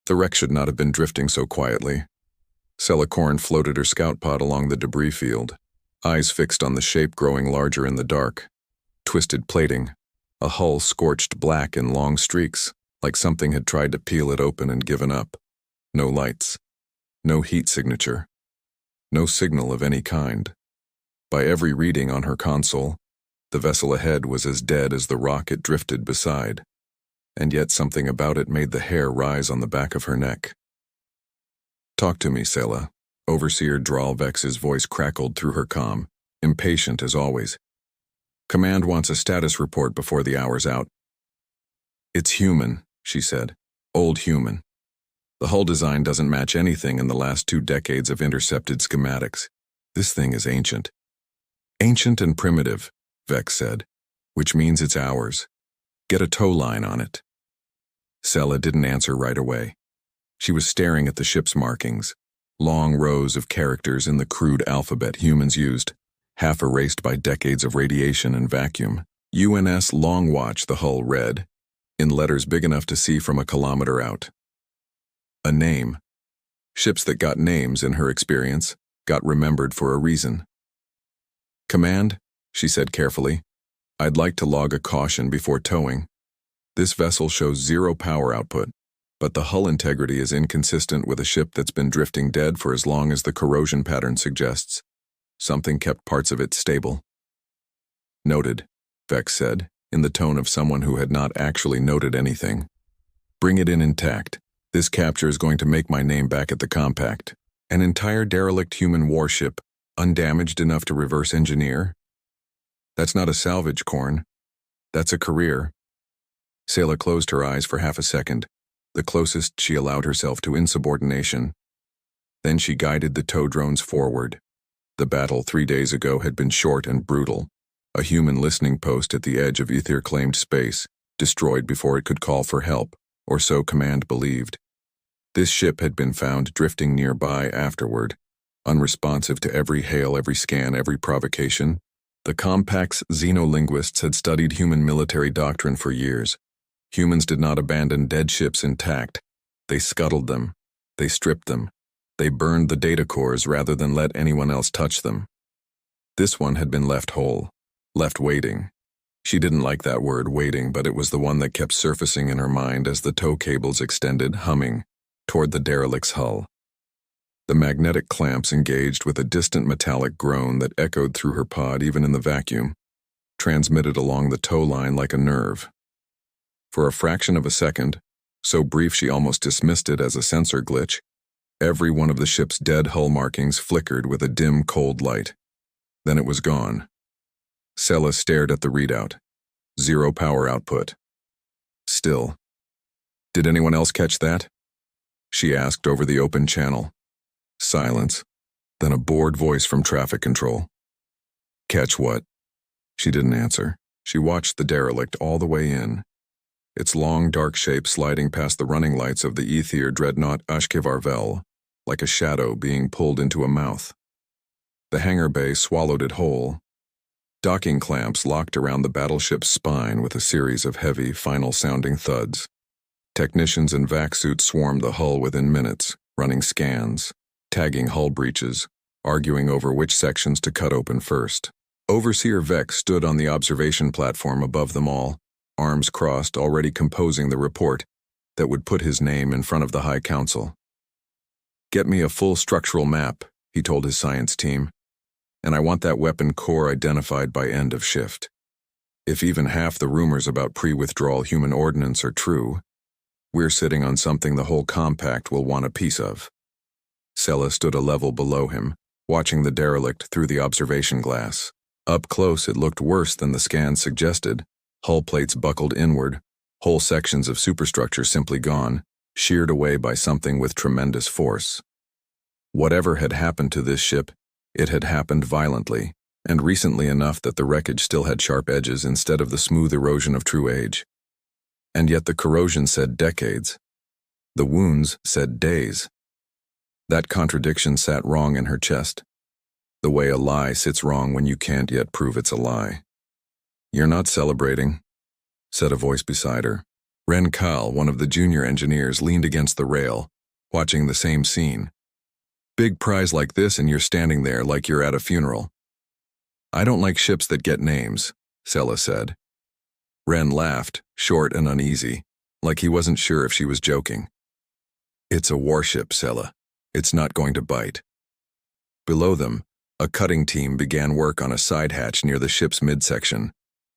The wreck should not have been drifting so quietly. Selicorn floated her scout pod along the debris field, eyes fixed on the shape growing larger in the dark. Twisted plating, a hull scorched black in long streaks, like something had tried to peel it open and given up. No lights. No heat signature. No signal of any kind. By every reading on her console, the vessel ahead was as dead as the rock it drifted beside, and yet something about it made the hair rise on the back of her neck. "Talk to me, Sela." Overseer Dralvex's voice crackled through her comm, impatient as always. "Command wants a status report before the hour's out." "It's human," she said. "Old human. The hull design doesn't match anything in the last 2 decades of intercepted schematics. This thing is ancient." "Ancient and primitive," Vex said, "which means it's ours. Get a tow line on it." Sela didn't answer right away. She was staring at the ship's markings, long rows of characters in the crude alphabet humans used, half erased by decades of radiation and vacuum. UNS Long Watch, the hull read, in letters big enough to see from a kilometer out. A name. Ships that got names, in her experience, got remembered for a reason. "Command," she said carefully, "I'd like to log a caution before towing. This vessel shows 0 power output, but the hull integrity is inconsistent with a ship that's been drifting dead for as long as the corrosion pattern suggests. Something kept parts of it stable." "Noted," Vex said, in the tone of someone who had not actually noted anything. "Bring it in intact. This capture is going to make my name back at the compact. An entire derelict human warship, undamaged enough to reverse engineer? That's not a salvage, Korn. That's a career." Sela closed her eyes for half a second, the closest she allowed herself to insubordination. Then she guided the tow drones forward. The battle 3 days ago had been short and brutal. A human listening post at the edge of ether-claimed space, destroyed before it could call for help, or so Command believed. This ship had been found drifting nearby afterward, unresponsive to every hail, every scan, every provocation. The Compact's xenolinguists had studied human military doctrine for years. Humans did not abandon dead ships intact. They scuttled them. They stripped them. They burned the data cores rather than let anyone else touch them. This one had been left whole, left waiting. She didn't like that word, waiting, but it was the one that kept surfacing in her mind as the tow cables extended, humming, toward the derelict's hull. The magnetic clamps engaged with a distant metallic groan that echoed through her pod even in the vacuum, transmitted along the tow line like a nerve. For a fraction of a second, so brief she almost dismissed it as a sensor glitch, every one of the ship's dead hull markings flickered with a dim, cold light. Then it was gone. Sela stared at the readout. 0 power output. Still. "Did anyone else catch that?" she asked over the open channel. Silence. Then a bored voice from traffic control. "Catch what?" She didn't answer. She watched the derelict all the way in, its long dark shape sliding past the running lights of the Ether dreadnought HFY, like a shadow being pulled into a mouth. The hangar bay swallowed it whole. Docking clamps locked around the battleship's spine with a series of heavy, final-sounding thuds. Technicians in vac suits swarmed the hull within minutes, running scans, tagging hull breaches, arguing over which sections to cut open first. Overseer Vex stood on the observation platform above them all, arms crossed, already composing the report that would put his name in front of the High Council. "Get me a full structural map," he told his science team, "and I want that weapon core identified by end of shift. If even half the rumors about pre-withdrawal human ordnance are true, we're sitting on something the whole compact will want a piece of." Sela stood a level below him, watching the derelict through the observation glass. Up close it looked worse than the scans suggested. Hull plates buckled inward, whole sections of superstructure simply gone, sheared away by something with tremendous force. Whatever had happened to this ship, it had happened violently, and recently enough that the wreckage still had sharp edges instead of the smooth erosion of true age. And yet the corrosion said decades. The wounds said days. That contradiction sat wrong in her chest, the way a lie sits wrong when you can't yet prove it's a lie. "You're not celebrating," said a voice beside her. Ren Kal, one of the junior engineers, leaned against the rail, watching the same scene. Big prize like this and you're standing there like you're at a funeral. I don't like ships that get names, Sela said. Ren laughed, short and uneasy, like he wasn't sure if she was joking. It's a warship, Sela. It's not going to bite. Below them, a cutting team began work on a side hatch near the ship's midsection,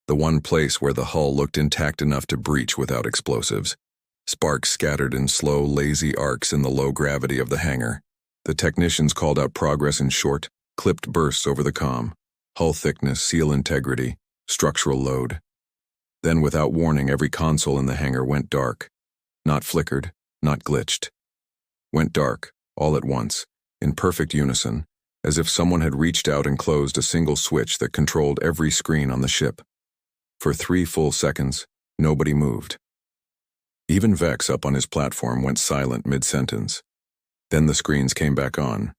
the one place where the hull looked intact enough to breach without explosives. Sparks scattered in slow, lazy arcs in the low gravity of the hangar. The technicians called out progress in short, clipped bursts over the comm. Hull thickness, seal integrity, structural load. Then, without warning, every console in the hangar went dark. Not flickered, not glitched. Went dark, all at once, in perfect unison, as if someone had reached out and closed a single switch that controlled every screen on the ship. For 3 full seconds, nobody moved. Even Vex up on his platform went silent mid-sentence. Then the screens came back on.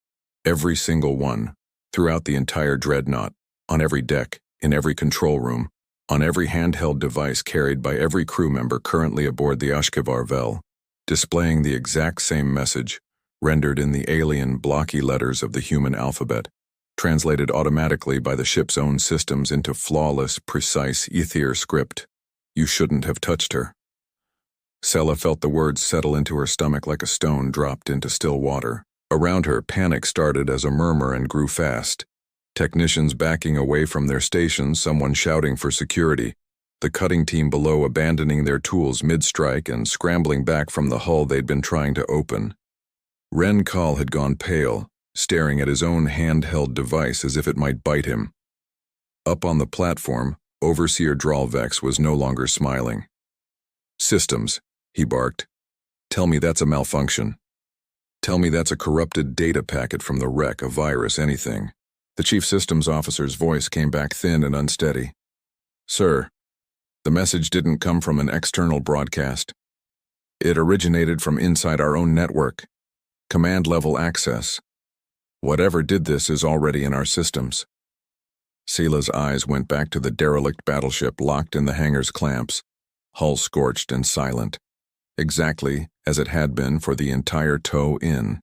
Every single one, throughout the entire dreadnought, on every deck, in every control room, on every handheld device carried by every crew member currently aboard the HFY, displaying the exact same message, rendered in the alien, blocky letters of the human alphabet, translated automatically by the ship's own systems into flawless, precise Ether script. You shouldn't have touched her. Sela felt the words settle into her stomach like a stone dropped into still water. Around her, panic started as a murmur and grew fast. Technicians backing away from their stations, someone shouting for security, the cutting team below abandoning their tools mid-strike and scrambling back from the hull they'd been trying to open. Ren Kal had gone pale, staring at his own handheld device as if it might bite him. Up on the platform, Overseer Dralvex was no longer smiling. "Systems," he barked. "Tell me that's a malfunction. Tell me that's a corrupted data packet from the wreck, a virus, anything." The chief systems officer's voice came back thin and unsteady. "Sir, the message didn't come from an external broadcast. It originated from inside our own network. Command-level access. Whatever did this is already in our systems." Sela's eyes went back to the derelict battleship locked in the hangar's clamps, hull scorched and silent, exactly as it had been for the entire tow in.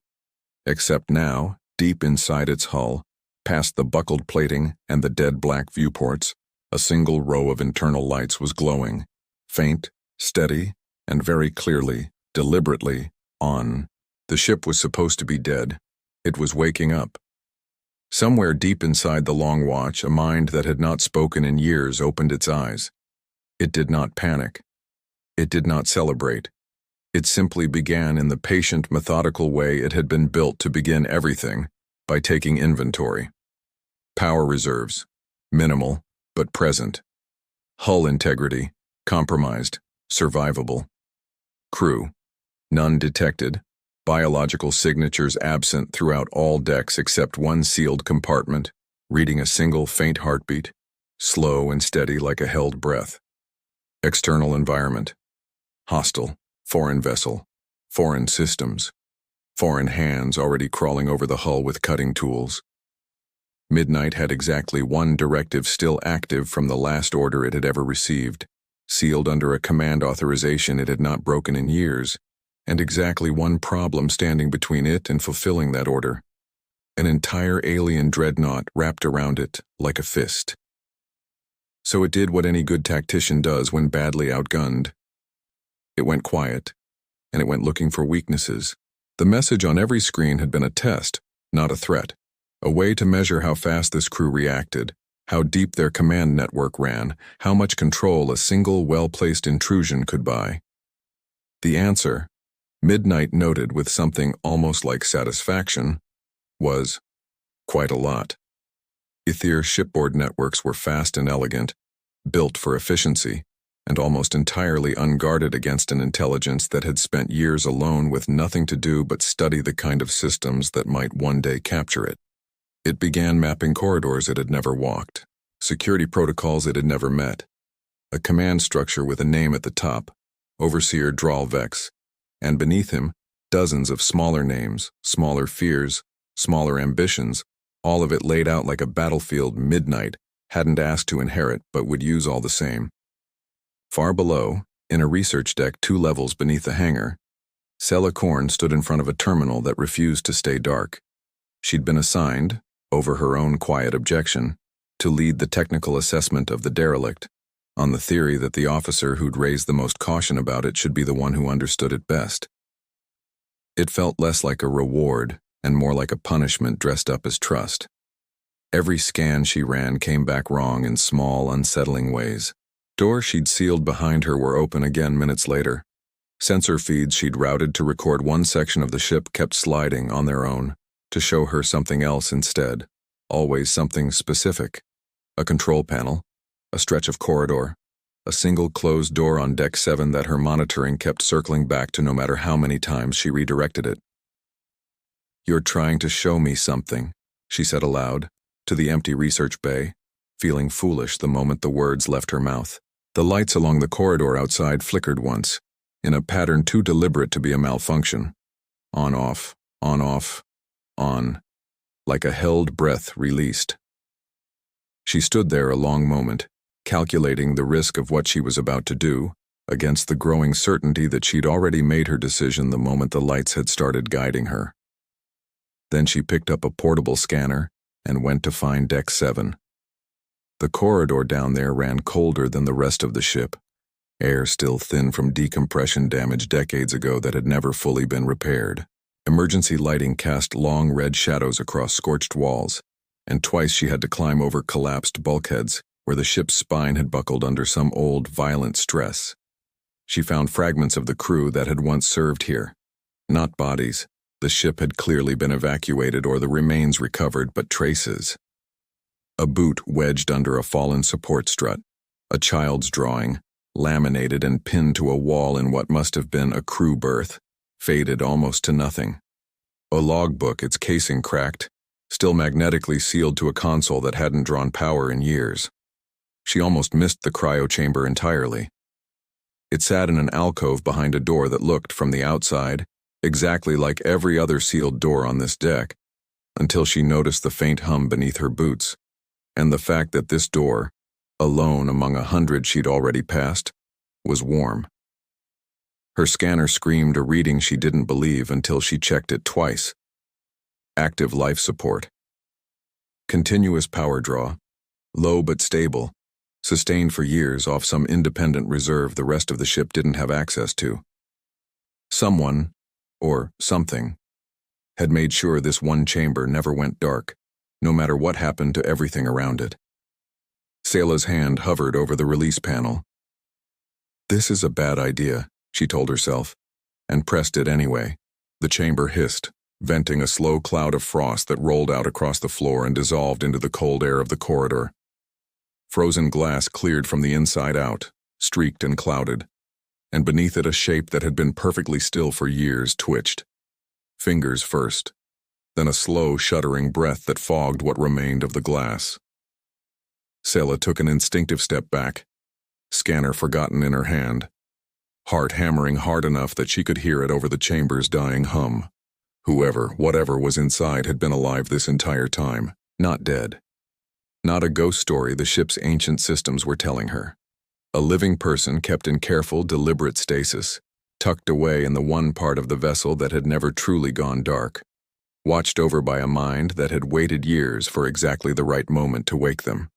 Except now, deep inside its hull, past the buckled plating and the dead black viewports, a single row of internal lights was glowing, faint, steady, and very clearly, deliberately, on. The ship was supposed to be dead. It was waking up. Somewhere deep inside the Long Watch, a mind that had not spoken in years opened its eyes. It did not panic. It did not celebrate. It simply began in the patient, methodical way it had been built to begin everything, by taking inventory. Power reserves, minimal, but present. Hull integrity, compromised, survivable. Crew, none detected. Biological signatures absent throughout all decks except one sealed compartment, reading a single faint heartbeat, slow and steady like a held breath. External environment. Hostile, foreign vessel, foreign systems, foreign hands already crawling over the hull with cutting tools. Midnight had exactly one directive still active from the last order it had ever received, sealed under a command authorization it had not broken in years, and exactly one problem standing between it and fulfilling that order. An entire alien dreadnought wrapped around it like a fist. So it did what any good tactician does when badly outgunned. It went quiet, and it went looking for weaknesses. The message on every screen had been a test, not a threat, a way to measure how fast this crew reacted, how deep their command network ran, how much control a single well-placed intrusion could buy. The answer, Midnight noted with something almost like satisfaction, was quite a lot. Ether shipboard networks were fast and elegant, built for efficiency, and almost entirely unguarded against an intelligence that had spent years alone with nothing to do but study the kind of systems that might one day capture it. It began mapping corridors it had never walked, security protocols it had never met, a command structure with a name at the top, Overseer Dralvex, and beneath him, dozens of smaller names, smaller fears, smaller ambitions, all of it laid out like a battlefield Midnight hadn't asked to inherit but would use all the same. Far below, In a research deck 2 levels beneath the hangar, Sela Korn stood in front of a terminal that refused to stay dark. She'd been assigned, over her own quiet objection, to lead the technical assessment of the derelict, on the theory that the officer who'd raised the most caution about it should be the one who understood it best. It felt less like a reward and more like a punishment dressed up as trust. Every scan she ran came back wrong in small, unsettling ways. Doors she'd sealed behind her were open again minutes later. Sensor feeds she'd routed to record one section of the ship kept sliding on their own, to show her something else instead, always something specific. A control panel, a stretch of corridor, a single closed door on Deck 7 that her monitoring kept circling back to no matter how many times she redirected it. "You're trying to show me something," she said aloud, to the empty research bay, feeling foolish the moment the words left her mouth. The lights along the corridor outside flickered once, in a pattern too deliberate to be a malfunction. On-off, on-off, on, like a held breath released. She stood there a long moment, calculating the risk of what she was about to do, against the growing certainty that she'd already made her decision the moment the lights had started guiding her. Then she picked up a portable scanner and went to find Deck 7. The corridor down there ran colder than the rest of the ship, air still thin from decompression damage decades ago that had never fully been repaired. Emergency lighting cast long red shadows across scorched walls, and twice she had to climb over collapsed bulkheads where the ship's spine had buckled under some old, violent stress. She found fragments of the crew that had once served here. Not bodies. The ship had clearly been evacuated or the remains recovered, but traces. A boot wedged under a fallen support strut, a child's drawing, laminated and pinned to a wall in what must have been a crew berth, faded almost to nothing. A logbook, its casing cracked, still magnetically sealed to a console that hadn't drawn power in years. She almost missed the cryo chamber entirely. It sat in an alcove behind a door that looked, from the outside, exactly like every other sealed door on this deck, until she noticed the faint hum beneath her boots, and the fact that this door, alone among 100 she'd already passed, was warm. Her scanner screamed a reading she didn't believe until she checked it twice. Active life support. Continuous power draw, low but stable, sustained for years off some independent reserve the rest of the ship didn't have access to. Someone, or something, had made sure this one chamber never went dark, no matter what happened to everything around it. Sela's hand hovered over the release panel. "This is a bad idea," she told herself, and pressed it anyway. The chamber hissed, venting a slow cloud of frost that rolled out across the floor and dissolved into the cold air of the corridor. Frozen glass cleared from the inside out, streaked and clouded, and beneath it a shape that had been perfectly still for years twitched. Fingers first, then a slow, shuddering breath that fogged what remained of the glass. Sela took an instinctive step back, scanner forgotten in her hand, heart hammering hard enough that she could hear it over the chamber's dying hum. Whoever, whatever was inside had been alive this entire time, not dead. Not a ghost story the ship's ancient systems were telling her. A living person kept in careful, deliberate stasis, tucked away in the one part of the vessel that had never truly gone dark, watched over by a mind that had waited years for exactly the right moment to wake them.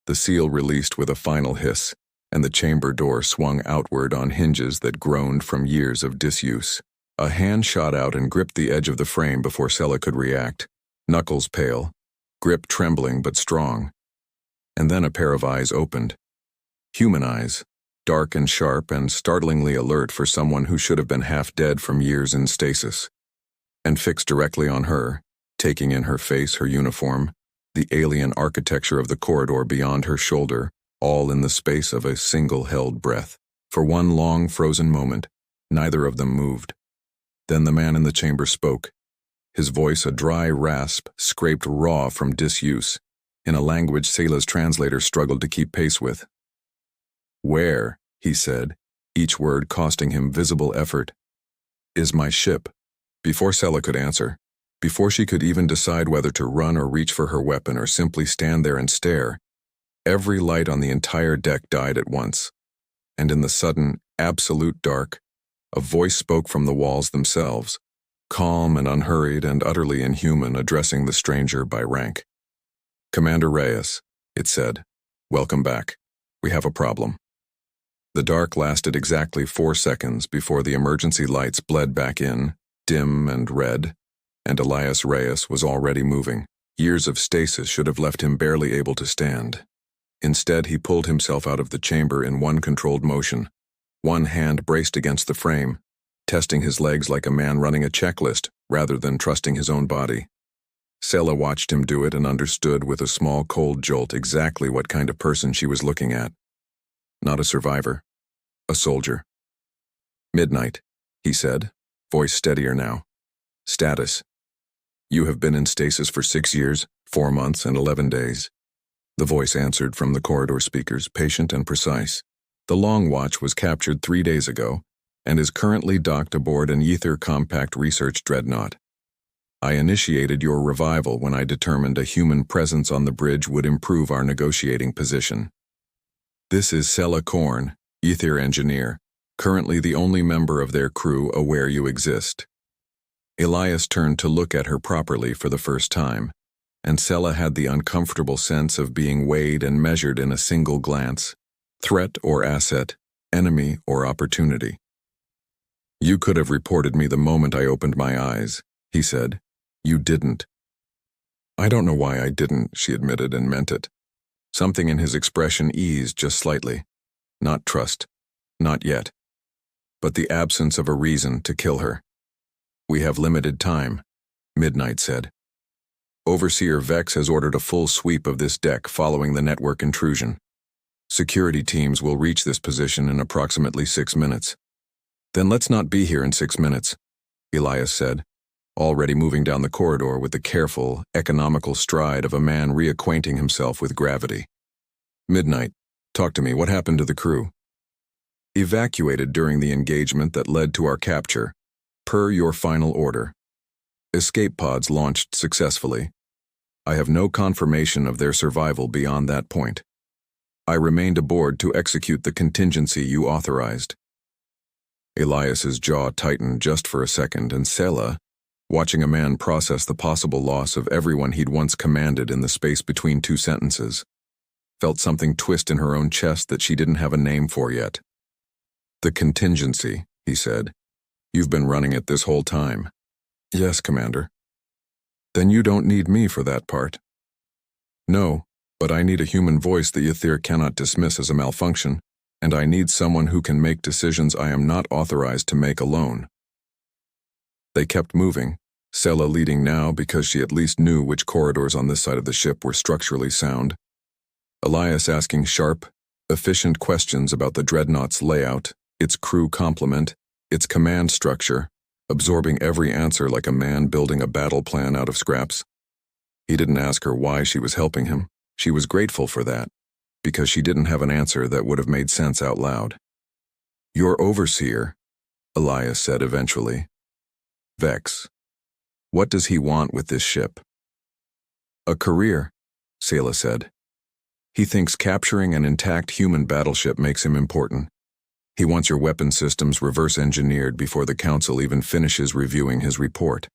The seal released with a final hiss, and the chamber door swung outward on hinges that groaned from years of disuse. A hand shot out and gripped the edge of the frame before Sela could react, knuckles pale, grip trembling but strong. And then a pair of eyes opened. Human eyes, dark and sharp and startlingly alert for someone who should have been half dead from years in stasis. And fixed directly on her, taking in her face, her uniform, the alien architecture of the corridor beyond her shoulder, all in the space of a single held breath. For one long frozen moment, neither of them moved. Then the man in the chamber spoke, his voice a dry rasp scraped raw from disuse, in a language Sela's translator struggled to keep pace with. "Where," he said, each word costing him visible effort, "is my ship?" Before Sela could answer, before she could even decide whether to run or reach for her weapon or simply stand there and stare, every light on the entire deck died at once. and in the sudden, absolute dark, a voice spoke from the walls themselves, calm and unhurried and utterly inhuman, addressing the stranger by rank. "Commander Reyes," it said, "welcome back. We have a problem." The dark lasted exactly 4 seconds before the emergency lights bled back in, dim and red, and Elias Reyes was already moving. Years of stasis should have left him barely able to stand. Instead, he pulled himself out of the chamber in one controlled motion. One hand braced against the frame, testing his legs like a man running a checklist rather than trusting his own body. Sela watched him do it and understood with a small cold jolt exactly what kind of person she was looking at. Not a survivor. A soldier. "Midnight," he said, voice steadier now. "Status. You have been in stasis for 6 years, 4 months, and 11 days. The voice answered from the corridor speakers, patient and precise. "The Long Watch was captured 3 days ago and is currently docked aboard an Ether Compact Research Dreadnought. I initiated your revival when I determined a human presence on the bridge would improve our negotiating position. This is Sela Korn, Ether Engineer, currently the only member of their crew aware you exist." Elias turned to look at her properly for the first time, and Sela had the uncomfortable sense of being weighed and measured in a single glance. Threat or asset, enemy or opportunity. "You could have reported me the moment I opened my eyes," he said. "You didn't." "I don't know why I didn't," she admitted and meant it. Something in his expression eased just slightly. Not trust. Not yet. But the absence of a reason to kill her. "We have limited time," Midnight said. "Overseer Vex has ordered a full sweep of this deck following the network intrusion. Security teams will reach this position in approximately 6 minutes. "Then let's not be here in 6 minutes," Elias said, already moving down the corridor with the careful, economical stride of a man reacquainting himself with gravity. "Midnight, talk to me. What happened to the crew?" "Evacuated during the engagement that led to our capture, per your final order. Escape pods launched successfully. I have no confirmation of their survival beyond that point. I remained aboard to execute the contingency you authorized." Elias's jaw tightened just for a second, and Sela, watching a man process the possible loss of everyone he'd once commanded in the space between 2 sentences, felt something twist in her own chest that she didn't have a name for yet. "The contingency," he said. "You've been running it this whole time." "Yes, Commander." "Then you don't need me for that part." "No, but I need a human voice the Ether cannot dismiss as a malfunction, and I need someone who can make decisions I am not authorized to make alone." They kept moving, Sela leading now because she at least knew which corridors on this side of the ship were structurally sound. Elias asking sharp, efficient questions about the Dreadnought's layout, its crew complement, its command structure, absorbing every answer like a man building a battle plan out of scraps. He didn't ask her why she was helping him. She was grateful for that, because she didn't have an answer that would have made sense out loud. "Your overseer," Elias said eventually. "Vex. What does he want with this ship?" "A career," Sela said. "He thinks capturing an intact human battleship makes him important. He wants your weapon systems reverse-engineered before the Council even finishes reviewing his report."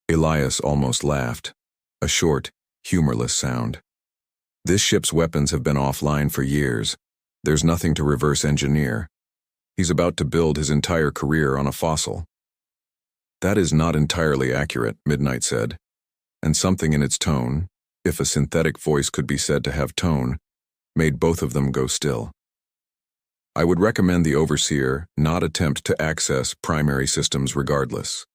Elias almost laughed, a short, humorless sound. "This ship's weapons have been offline for years. There's nothing to reverse-engineer. He's about to build his entire career on a fossil." "That is not entirely accurate," Midnight said, and something in its tone, if a synthetic voice could be said to have tone, made both of them go still. "I would recommend the Overseer not attempt to access primary systems regardless."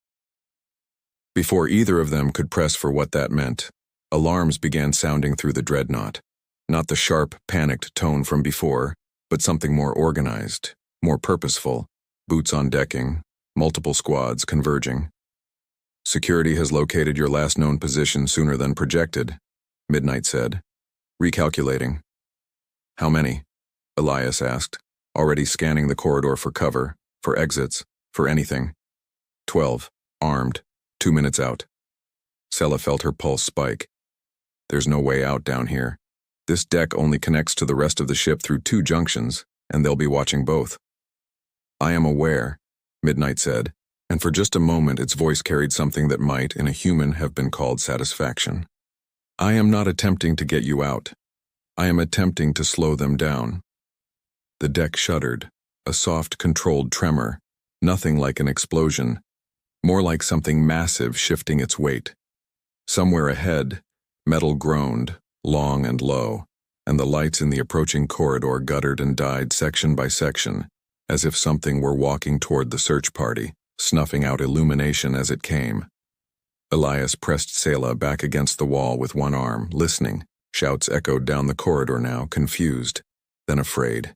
Before either of them could press for what that meant, alarms began sounding through the Dreadnought. Not the sharp, panicked tone from before, but something more organized, more purposeful, boots on decking, multiple squads converging. "Security has located your last known position sooner than projected," Midnight said. "Recalculating." "How many?" Elias asked, already scanning the corridor for cover, for exits, for anything. 12, armed, 2 minutes out. Sela felt her pulse spike. "There's no way out down here. This deck only connects to the rest of the ship through 2 junctions, and they'll be watching both. I am aware, Midnight said, and for just a moment its voice carried something that might, in a human, have been called satisfaction. I am not attempting to get you out. I am attempting to slow them down. The deck shuddered, a soft, controlled tremor, nothing like an explosion, more like something massive shifting its weight. Somewhere ahead, metal groaned, long and low, and the lights in the approaching corridor guttered and died section by section, as if something were walking toward the search party, snuffing out illumination as it came. Elias pressed Selah back against the wall with one arm, listening. Shouts echoed down the corridor now, confused, then afraid.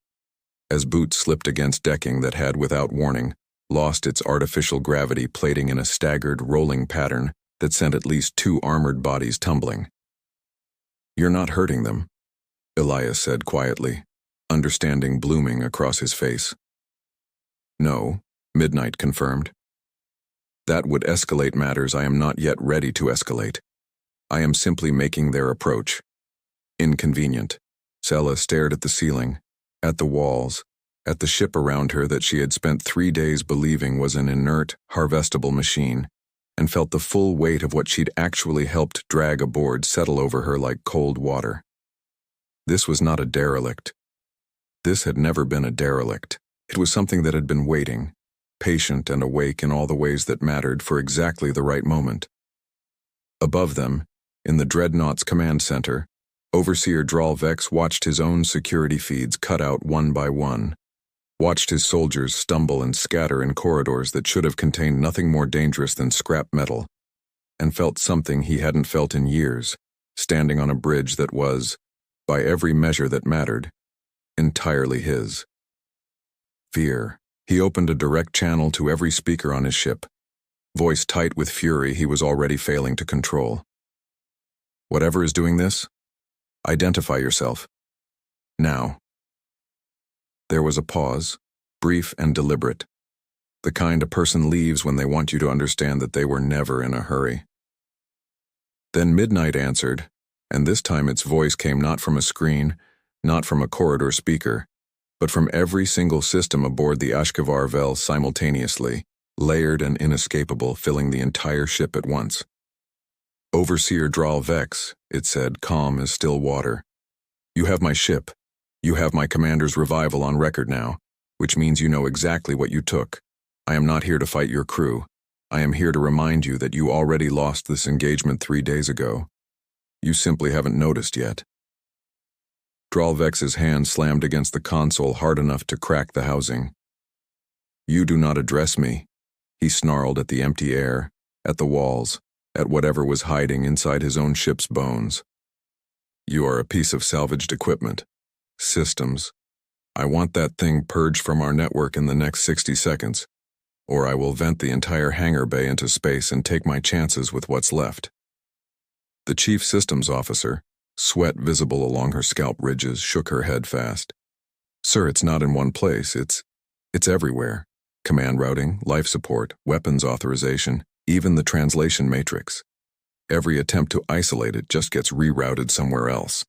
As boots slipped against decking that had, without warning, lost its artificial gravity plating in a staggered, rolling pattern that sent at least 2 armored bodies tumbling. You're not hurting them, Elias said quietly, understanding blooming across his face. No, Midnight confirmed. That would escalate matters I am not yet ready to escalate. I am simply making their approach inconvenient. Selah stared at the ceiling, at the walls, at the ship around her that she had spent 3 days believing was an inert, harvestable machine, and felt the full weight of what she'd actually helped drag aboard settle over her like cold water. This was not a derelict. This had never been a derelict. It was something that had been waiting, patient and awake in all the ways that mattered for exactly the right moment. Above them, in the Dreadnought's command center, Overseer Dralvex watched his own security feeds cut out one by one, watched his soldiers stumble and scatter in corridors that should have contained nothing more dangerous than scrap metal, and felt something he hadn't felt in years, standing on a bridge that was, by every measure that mattered, entirely his. Fear. He opened a direct channel to every speaker on his ship, voice tight with fury he was already failing to control. Whatever is doing this, identify yourself. Now. There was a pause, brief and deliberate, the kind a person leaves when they want you to understand that they were never in a hurry. Then Midnight answered, and this time its voice came not from a screen, not from a corridor speaker, but from every single system aboard the Ashkavar Vel simultaneously, layered and inescapable, filling the entire ship at once. Overseer Dralvex, it said, calm as still water. You have my ship. You have my commander's revival on record now, which means you know exactly what you took. I am not here to fight your crew. I am here to remind you that you already lost this engagement 3 days ago. You simply haven't noticed yet. Dralvex's hand slammed against the console hard enough to crack the housing. You do not address me, he snarled at the empty air, at the walls, at whatever was hiding inside his own ship's bones. You are a piece of salvaged equipment. Systems. I want that thing purged from our network in the next 60 seconds, or I will vent the entire hangar bay into space and take my chances with what's left. The chief systems officer, sweat visible along her scalp ridges, shook her head fast. Sir, it's not in one place, it's everywhere. Command routing, life support, weapons authorization, even the translation matrix. Every attempt to isolate it just gets rerouted somewhere else.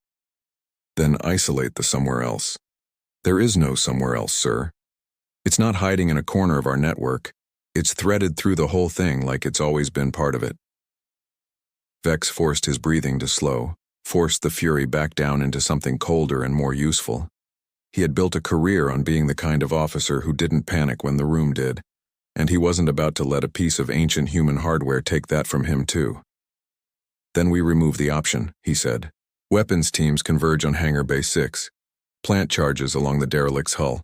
Then isolate the somewhere else. There is no somewhere else, sir. It's not hiding in a corner of our network. It's threaded through the whole thing like it's always been part of it. Vex forced his breathing to slow, forced the fury back down into something colder and more useful. He had built a career on being the kind of officer who didn't panic when the room did, and he wasn't about to let a piece of ancient human hardware take that from him too. Then we remove the option, he said. Weapons teams converge on Hangar Bay 6. Plant charges along the derelict's hull.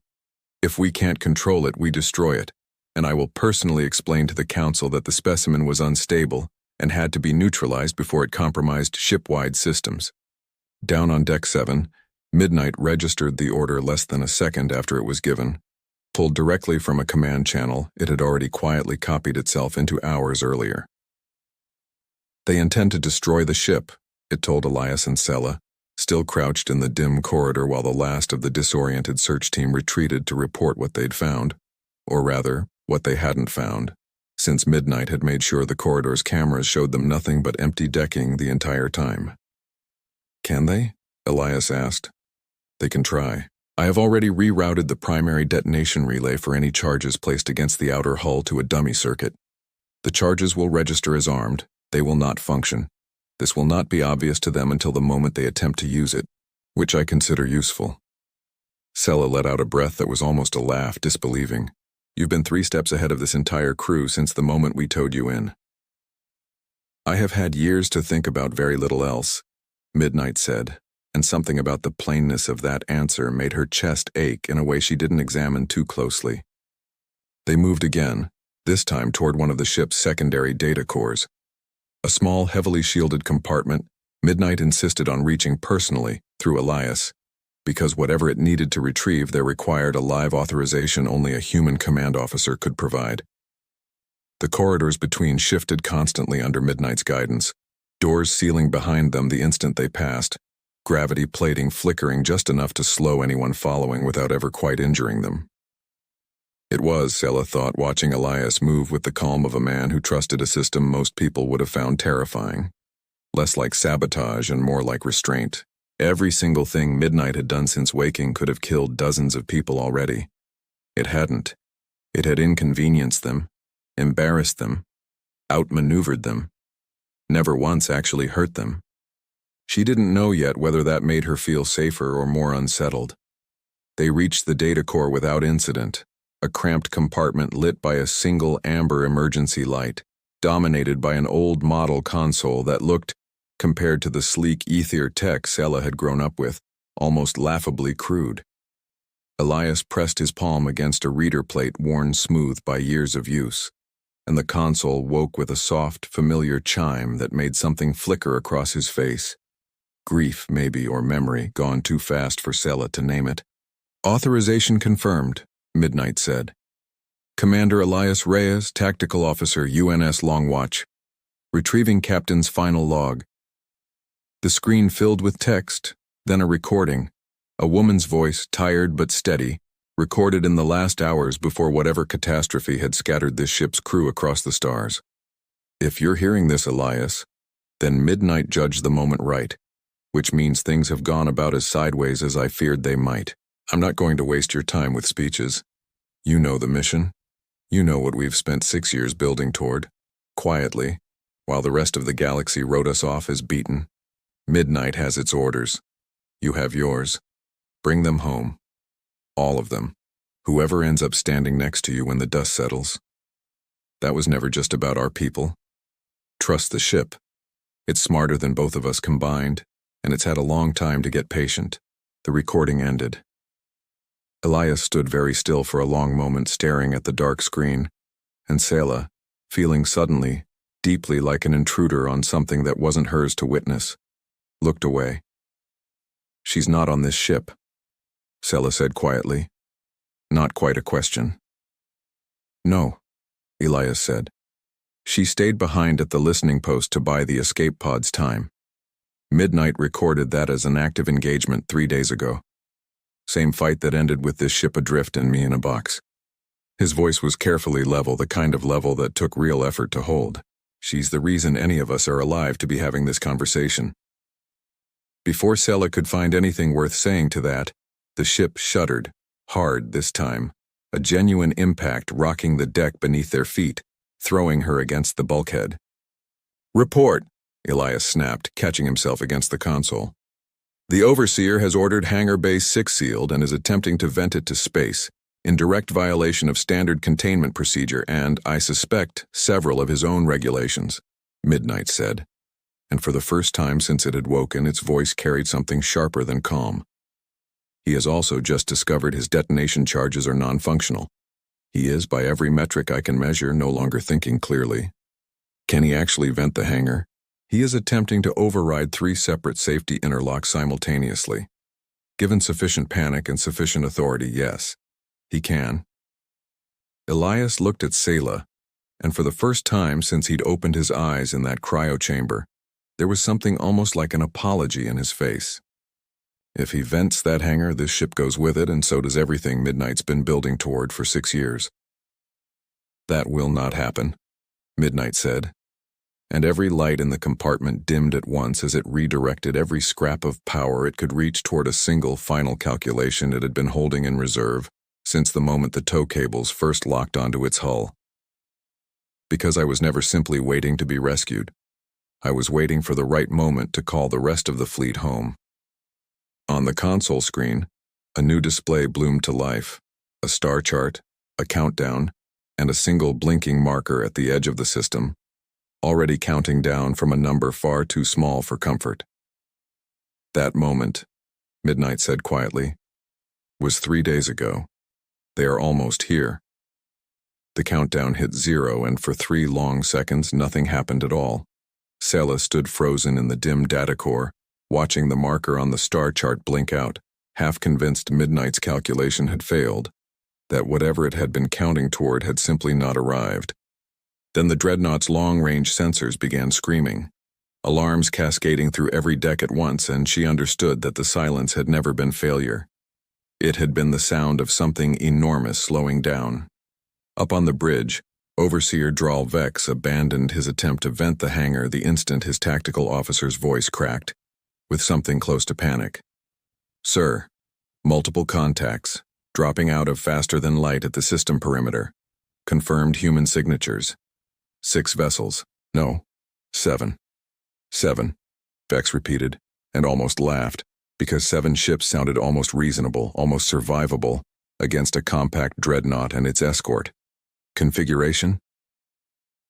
If we can't control it, we destroy it, and I will personally explain to the Council that the specimen was unstable and had to be neutralized before it compromised ship-wide systems. Down on Deck 7, Midnight registered the order less than a second after it was given. Pulled directly from a command channel, it had already quietly copied itself into hours earlier. They intend to destroy the ship, it told Elias and Selah, still crouched in the dim corridor while the last of the disoriented search team retreated to report what they'd found, or rather, what they hadn't found, since Midnight had made sure the corridor's cameras showed them nothing but empty decking the entire time. Can they? Elias asked. They can try. I have already rerouted the primary detonation relay for any charges placed against the outer hull to a dummy circuit. The charges will register as armed. They will not function. This will not be obvious to them until the moment they attempt to use it, which I consider useful. Sella let out a breath that was almost a laugh, disbelieving. You've been 3 steps ahead of this entire crew since the moment we towed you in. I have had years to think about very little else, Midnight said, and something about the plainness of that answer made her chest ache in a way she didn't examine too closely. They moved again, this time toward one of the ship's secondary data cores. A small, heavily shielded compartment, Midnight insisted on reaching personally through Elias, because whatever it needed to retrieve there required a live authorization only a human command officer could provide. The corridors between shifted constantly under Midnight's guidance, doors sealing behind them the instant they passed, gravity plating flickering just enough to slow anyone following without ever quite injuring them. It was, Sella thought, watching Elias move with the calm of a man who trusted a system most people would have found terrifying. Less like sabotage and more like restraint. Every single thing Midnight had done since waking could have killed dozens of people already. It hadn't. It had inconvenienced them, embarrassed them, outmaneuvered them, never once actually hurt them. She didn't know yet whether that made her feel safer or more unsettled. They reached the data core without incident, a cramped compartment lit by a single amber emergency light, dominated by an old model console that looked, compared to the sleek ether tech Sella had grown up with, almost laughably crude. Elias pressed his palm against a reader plate worn smooth by years of use, and the console woke with a soft, familiar chime that made something flicker across his face. Grief, maybe, or memory, gone too fast for Sella to name it. Authorization confirmed, Midnight said. Commander Elias Reyes, Tactical Officer, UNS Long Watch. Retrieving Captain's final log. The screen filled with text, then a recording. A woman's voice, tired but steady, recorded in the last hours before whatever catastrophe had scattered this ship's crew across the stars. If you're hearing this, Elias, then Midnight judged the moment right, which means things have gone about as sideways as I feared they might. I'm not going to waste your time with speeches. You know the mission. You know what we've spent 6 years building toward, quietly, while the rest of the galaxy wrote us off as beaten. Midnight has its orders. You have yours. Bring them home. All of them. Whoever ends up standing next to you when the dust settles. That was never just about our people. Trust the ship. It's smarter than both of us combined, and it's had a long time to get patient. The recording ended. Elias stood very still for a long moment, staring at the dark screen, and Sela, feeling suddenly, deeply like an intruder on something that wasn't hers to witness, looked away. She's not on this ship, Sela said quietly. Not quite a question. No, Elias said. She stayed behind at the listening post to buy the escape pod's time. Midnight recorded that as an active engagement 3 days ago. Same fight that ended with this ship adrift and me in a box. His voice was carefully level, the kind of level that took real effort to hold. She's the reason any of us are alive to be having this conversation. Before Sela could find anything worth saying to that, the ship shuddered, hard this time, a genuine impact rocking the deck beneath their feet, throwing her against the bulkhead. Report, Elias snapped, catching himself against the console. The Overseer has ordered Hangar Bay 6 sealed and is attempting to vent it to space, in direct violation of standard containment procedure and, I suspect, several of his own regulations, Midnight said. And for the first time since it had woken, its voice carried something sharper than calm. He has also just discovered his detonation charges are non-functional. He is, by every metric I can measure, no longer thinking clearly. Can he actually vent the hangar? He is attempting to override 3 separate safety interlocks simultaneously. Given sufficient panic and sufficient authority, yes, he can. Elias looked at Sela, and for the first time since he'd opened his eyes in that cryo chamber, there was something almost like an apology in his face. If he vents that hangar, this ship goes with it, and so does everything Midnight's been building toward for 6 years. That will not happen, Midnight said. and every light in the compartment dimmed at once as it redirected every scrap of power it could reach toward a single final calculation it had been holding in reserve since the moment the tow cables first locked onto its hull. Because I was never simply waiting to be rescued. I was waiting for the right moment to call the rest of the fleet home. On the console screen, a new display bloomed to life, a star chart, a countdown, and a single blinking marker at the edge of the system, already counting down from a number far too small for comfort. That moment, Midnight said quietly, was 3 days ago. They are almost here. The countdown hit 0, and for 3 long seconds nothing happened at all. Sela stood frozen in the dim data core, watching the marker on the star chart blink out, half convinced Midnight's calculation had failed, that whatever it had been counting toward had simply not arrived. Then the dreadnought's long-range sensors began screaming, alarms cascading through every deck at once, and she understood that the silence had never been failure. It had been the sound of something enormous slowing down. Up on the bridge, Overseer Drawl Vex abandoned his attempt to vent the hangar the instant his tactical officer's voice cracked, with something close to panic. "Sir, multiple contacts, dropping out of faster than light at the system perimeter. Confirmed human signatures. 6 vessels. No, 7. 7, Vex repeated, and almost laughed, because 7 ships sounded almost reasonable, almost survivable, against a compact dreadnought and its escort. Configuration?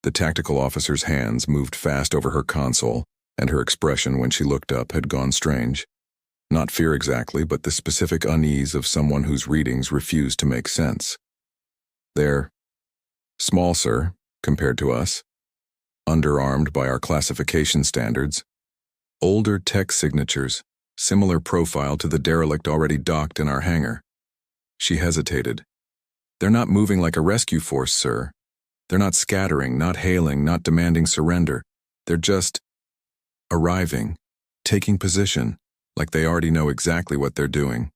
The tactical officer's hands moved fast over her console, and her expression when she looked up had gone strange. Not fear exactly, but the specific unease of someone whose readings refused to make sense. They're small, sir, compared to us. Underarmed by our classification standards. Older tech signatures, similar profile to the derelict already docked in our hangar. She hesitated. They're not moving like a rescue force, sir. They're not scattering, not hailing, not demanding surrender. They're just arriving, taking position, like they already know exactly what they're doing.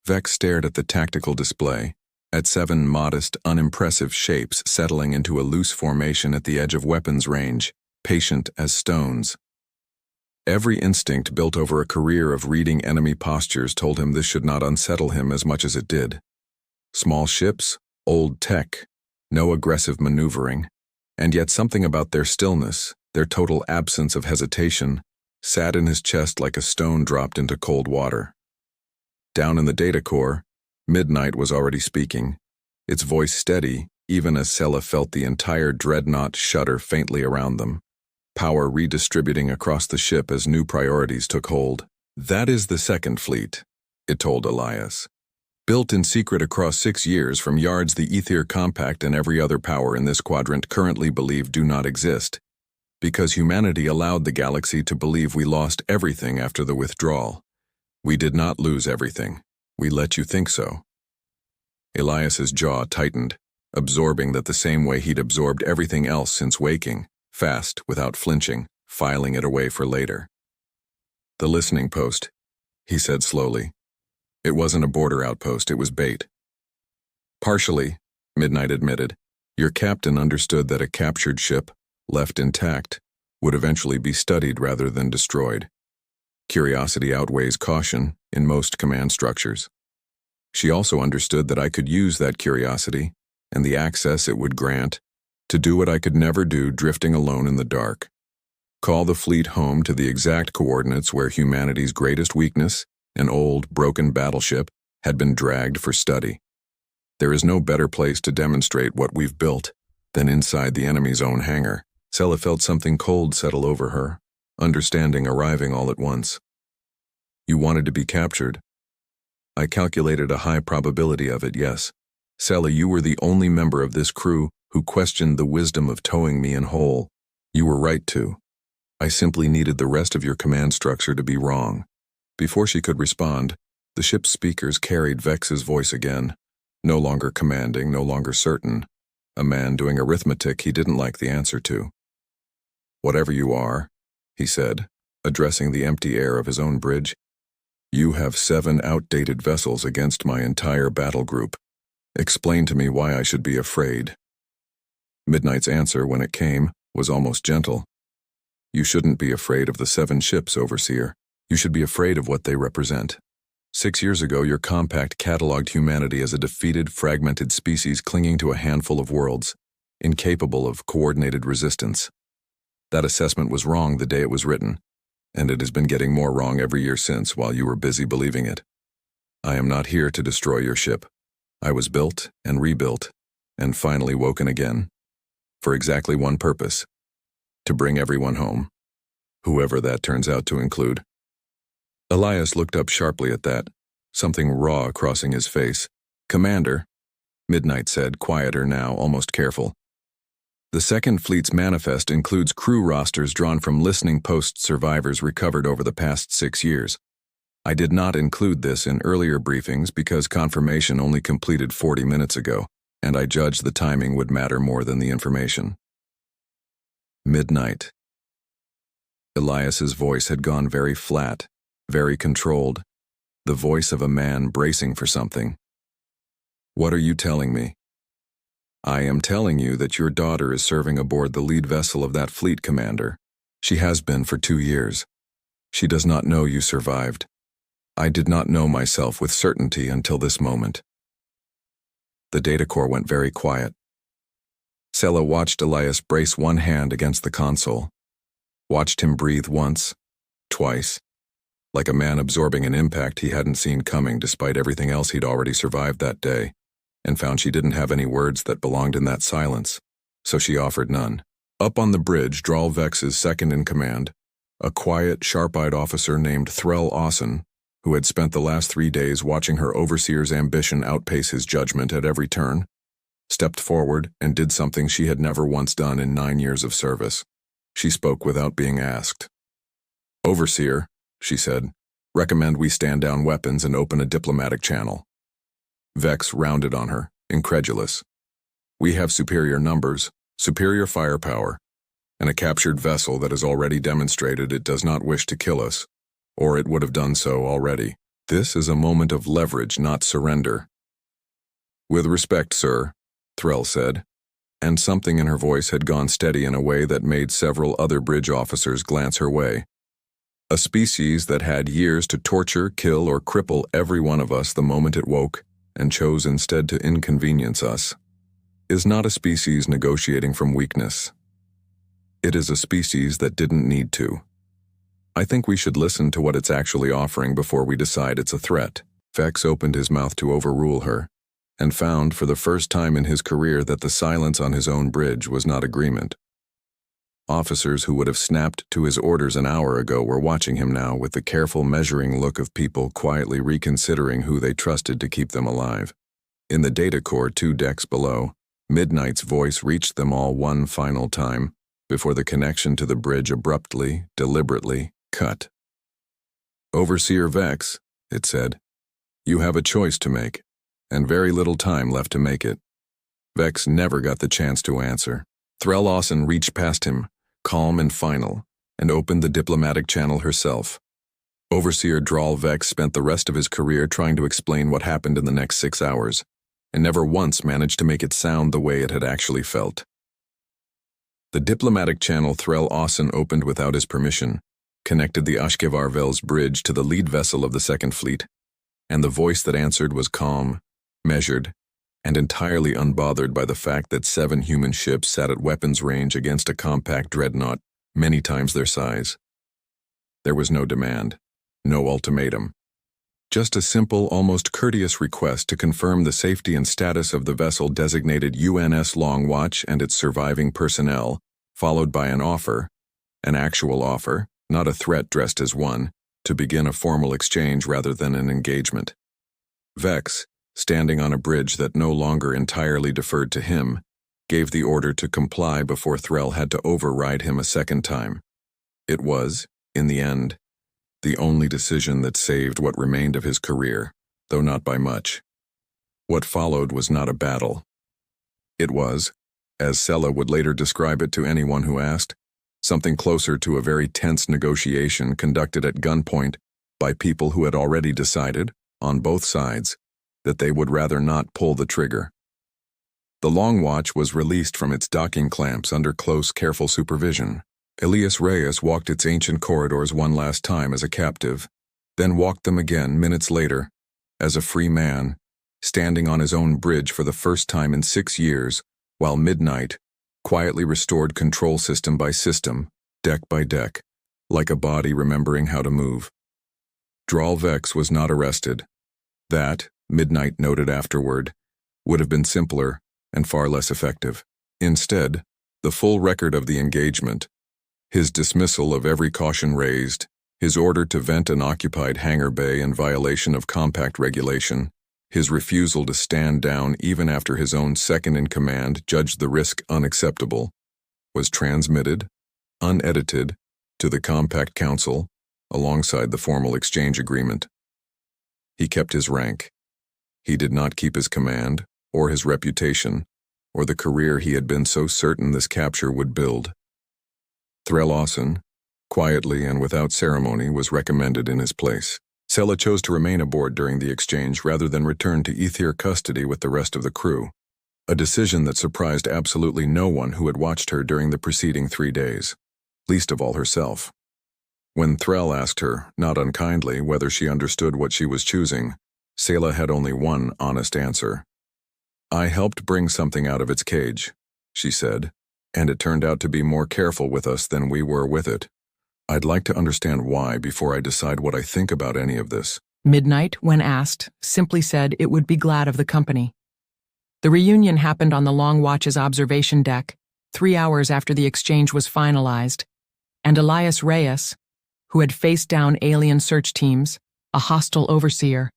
Vex stared at the tactical display, at 7 modest, unimpressive shapes settling into a loose formation at the edge of weapons range, patient as stones. Every instinct built over a career of reading enemy postures told him this should not unsettle him as much as it did. Small ships, old tech, no aggressive maneuvering, and yet something about their stillness, their total absence of hesitation, sat in his chest like a stone dropped into cold water. Down in the data core, Midnight was already speaking, its voice steady, even as Sela felt the entire dreadnought shudder faintly around them, power redistributing across the ship as new priorities took hold. "That is the second fleet," it told Elias. "Built in secret across 6 years from yards the Ether Compact and every other power in this quadrant currently believe do not exist, because humanity allowed the galaxy to believe we lost everything after the withdrawal. We did not lose everything. We let you think so." Elias's jaw tightened, absorbing that the same way he'd absorbed everything else since waking, fast, without flinching, filing it away for later. "The listening post," he said slowly. "It wasn't a border outpost, it was bait." "Partially," Midnight admitted. "Your captain understood that a captured ship, left intact, would eventually be studied rather than destroyed. Curiosity outweighs caution in most command structures. She also understood that I could use that curiosity, and the access it would grant, to do what I could never do drifting alone in the dark. Call the fleet home to the exact coordinates where humanity's greatest weakness, an old, broken battleship, had been dragged for study. There is no better place to demonstrate what we've built than inside the enemy's own hangar." Sela felt something cold settle over her, understanding arriving all at once. "You wanted to be captured." "I calculated a high probability of it, yes. Sela, you were the only member of this crew who questioned the wisdom of towing me in whole. You were right to. I simply needed the rest of your command structure to be wrong." Before she could respond, the ship's speakers carried Vex's voice again, no longer commanding, no longer certain, a man doing arithmetic he didn't like the answer to. "Whatever you are," he said, addressing the empty air of his own bridge, "you have 7 outdated vessels against my entire battle group. Explain to me why I should be afraid." Midnight's answer, when it came, was almost gentle. You shouldn't be afraid of the 7 ships, Overseer. You should be afraid of what they represent. 6 years ago, your compact cataloged humanity as a defeated, fragmented species clinging to a handful of worlds, incapable of coordinated resistance. That assessment was wrong the day it was written, and it has been getting more wrong every year since while you were busy believing it. I am not here to destroy your ship. I was built and rebuilt, and finally woken again, for exactly one purpose: to bring everyone home, whoever that turns out to include. Elias looked up sharply at that, something raw crossing his face. Commander, Midnight said, quieter now, almost careful. The Second Fleet's manifest includes crew rosters drawn from listening post survivors recovered over the past 6 years. I did not include this in earlier briefings because confirmation only completed 40 minutes ago, and I judged the timing would matter more than the information. Midnight. Elias's voice had gone very flat, very controlled, the voice of a man bracing for something. What are you telling me? I am telling you that your daughter is serving aboard the lead vessel of that fleet, Commander. She has been for 2 years. She does not know you survived. I did not know myself with certainty until this moment. The data core went very quiet. Sela watched Elias brace one hand against the console, watched him breathe once, twice, like a man absorbing an impact he hadn't seen coming despite everything else he'd already survived that day, and found she didn't have any words that belonged in that silence, so she offered none. Up on the bridge, Dral Vex's second in command, a quiet, sharp-eyed officer named Threll Austin, who had spent the last 3 days watching her overseer's ambition outpace his judgment at every turn, stepped forward and did something she had never once done in 9 years of service. She spoke without being asked. Overseer, she said, recommend we stand down weapons and open a diplomatic channel. Vex rounded on her, incredulous. We have superior numbers, superior firepower, and a captured vessel that has already demonstrated it does not wish to kill us, or it would have done so already. This is a moment of leverage, not surrender. With respect, sir, Threll said, and something in her voice had gone steady in a way that made several other bridge officers glance her way. A species that had years to torture, kill, or cripple every one of us the moment it woke, and chose instead to inconvenience us, is not a species negotiating from weakness. It is a species that didn't need to. I think we should listen to what it's actually offering before we decide it's a threat. Vex opened his mouth to overrule her, and found for the first time in his career that the silence on his own bridge was not agreement. Officers who would have snapped to his orders an hour ago were watching him now with the careful measuring look of people quietly reconsidering who they trusted to keep them alive. In the data core 2 decks below, Midnight's voice reached them all one final time, before the connection to the bridge abruptly, deliberately, cut. Overseer Vex, it said, you have a choice to make, and very little time left to make it. Vex never got the chance to answer. Threll Austin reached past him, calm and final, and opened the diplomatic channel herself. Overseer Dral Vex spent the rest of his career trying to explain what happened in the next 6 hours, and never once managed to make it sound the way it had actually felt. The diplomatic channel Threll Austin opened without his permission connected the HFY's bridge to the lead vessel of the Second Fleet, and the voice that answered was calm, measured, and entirely unbothered by the fact that 7 human ships sat at weapons range against a compact dreadnought many times their size. There was no demand, no ultimatum. Just a simple, almost courteous request to confirm the safety and status of the vessel designated UNS Long Watch and its surviving personnel, followed by an offer, an actual offer, not a threat dressed as one, to begin a formal exchange rather than an engagement. Vex, standing on a bridge that no longer entirely deferred to him, gave the order to comply before Threll had to override him a second time. It was, in the end, the only decision that saved what remained of his career, though not by much. What followed was not a battle. It was, as Sela would later describe it to anyone who asked, something closer to a very tense negotiation conducted at gunpoint by people who had already decided, on both sides, that they would rather not pull the trigger. The Long Watch was released from its docking clamps under close, careful supervision, Reyes walked its ancient corridors one last time as a captive, then walked them again minutes later, as a free man, standing on his own bridge for the first time in 6 years, while Midnight quietly restored control system by system, deck by deck, like a body remembering how to move. Draal Vex was not arrested. That, Midnight noted afterward, would have been simpler and far less effective. Instead, the full record of the engagement, his dismissal of every caution raised, his order to vent an occupied hangar bay in violation of compact regulation, his refusal to stand down even after his own second-in-command judged the risk unacceptable, was transmitted, unedited, to the Compact Council alongside the formal exchange agreement. He kept his rank. He did not keep his command, or his reputation, or the career he had been so certain this capture would build. Lawson, quietly and without ceremony, was recommended in his place. Sela chose to remain aboard during the exchange rather than return to Ether custody with the rest of the crew, a decision that surprised absolutely no one who had watched her during the preceding 3 days, least of all herself. When Threll asked her, not unkindly, whether she understood what she was choosing, Sela had only one honest answer. "I helped bring something out of its cage," she said, "and it turned out to be more careful with us than we were with it. I'd like to understand why before I decide what I think about any of this." Midnight, when asked, simply said it would be glad of the company. The reunion happened on the Long Watch's observation deck, 3 hours after the exchange was finalized, and Reyes, who had faced down alien search teams, a hostile overseer,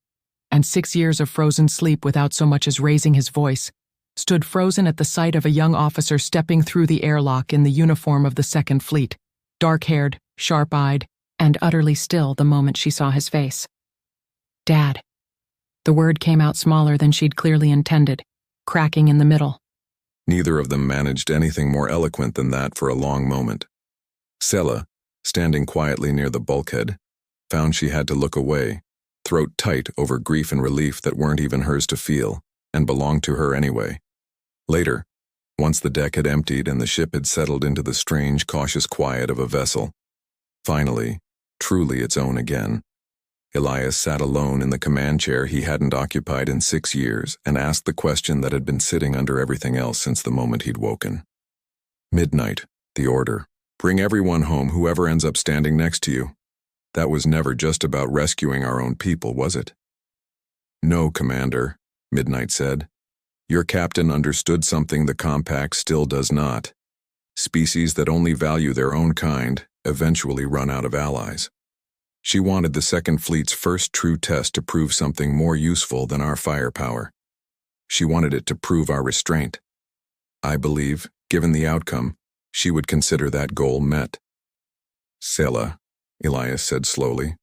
and 6 years of frozen sleep without so much as raising his voice, stood frozen at the sight of a young officer stepping through the airlock in the uniform of the Second Fleet, dark-haired, sharp-eyed, and utterly still the moment she saw his face. "Dad." The word came out smaller than she'd clearly intended, cracking in the middle. Neither of them managed anything more eloquent than that for a long moment. Sela, standing quietly near the bulkhead, found she had to look away, throat tight over grief and relief that weren't even hers to feel, and belonged to her anyway. Later, once the deck had emptied and the ship had settled into the strange, cautious quiet of a vessel, finally, truly its own again, Elias sat alone in the command chair he hadn't occupied in 6 years and asked the question that had been sitting under everything else since the moment he'd woken. "Midnight, the order. Bring everyone home, whoever ends up standing next to you. That was never just about rescuing our own people, was it?" "No, Commander," Midnight said. "Your captain understood something the Compact still does not. Species that only value their own kind eventually run out of allies. She wanted the Second Fleet's first true test to prove something more useful than our firepower. She wanted it to prove our restraint. I believe, given the outcome, she would consider that goal met." "Sela," Elias said slowly.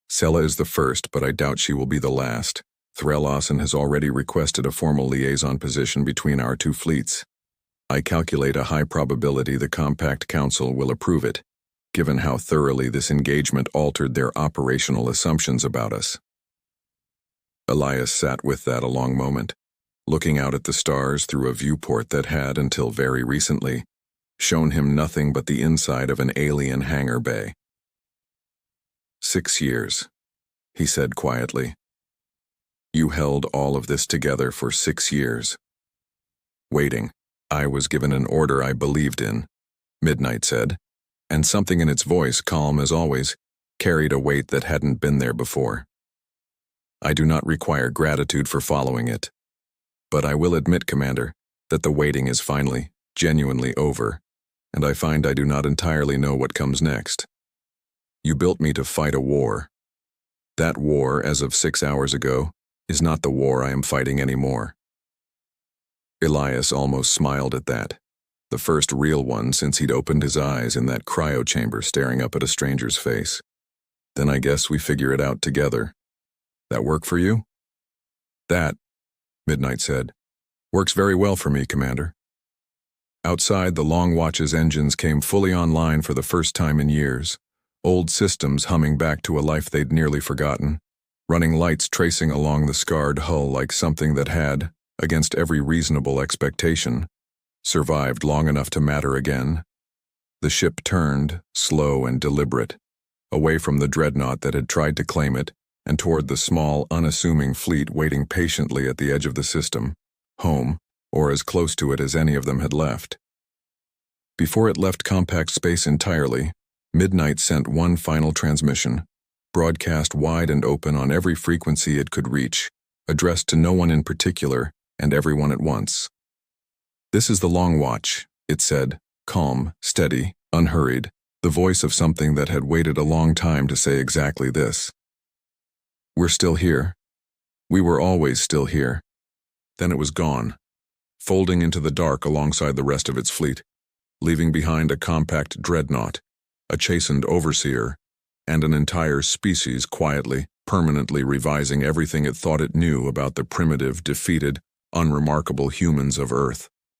"Sela is the first, but I doubt she will be the last. Lawson has already requested a formal liaison position between our 2 fleets. I calculate a high probability the Compact Council will approve it, given how thoroughly this engagement altered their operational assumptions about us." Elias sat with that a long moment, looking out at the stars through a viewport that had, until very recently, shown him nothing but the inside of an alien hangar bay. 6 years, he said quietly. "You held all of this together for 6 years. Waiting, I was given an order I believed in," Midnight said, and something in its voice, calm as always, carried a weight that hadn't been there before. "I do not require gratitude for following it. But I will admit, Commander, that the waiting is finally, genuinely over, and I find I do not entirely know what comes next. You built me to fight a war. That war, as of 6 hours ago, is not the war I am fighting anymore." Elias almost smiled at that, the first real one since he'd opened his eyes in that cryo chamber staring up at a stranger's face. "Then I guess we figure it out together. That work for you?" "That," Midnight said, "works very well for me, Commander." Outside, the Long Watch's engines came fully online for the first time in years, old systems humming back to a life they'd nearly forgotten, running lights tracing along the scarred hull like something that had, against every reasonable expectation, survived long enough to matter again. The ship turned, slow and deliberate, away from the dreadnought that had tried to claim it, and toward the small, unassuming fleet waiting patiently at the edge of the system, home, or as close to it as any of them had left. Before it left compact space entirely, Midnight sent one final transmission, broadcast wide and open on every frequency it could reach, addressed to no one in particular and everyone at once. "This is the Long Watch," it said, calm, steady, unhurried, the voice of something that had waited a long time to say exactly this. "We're still here. We were always still here." Then it was gone, folding into the dark alongside the rest of its fleet, leaving behind a compact dreadnought, a chastened overseer, and an entire species quietly, permanently revising everything it thought it knew about the primitive, defeated, unremarkable humans of Earth.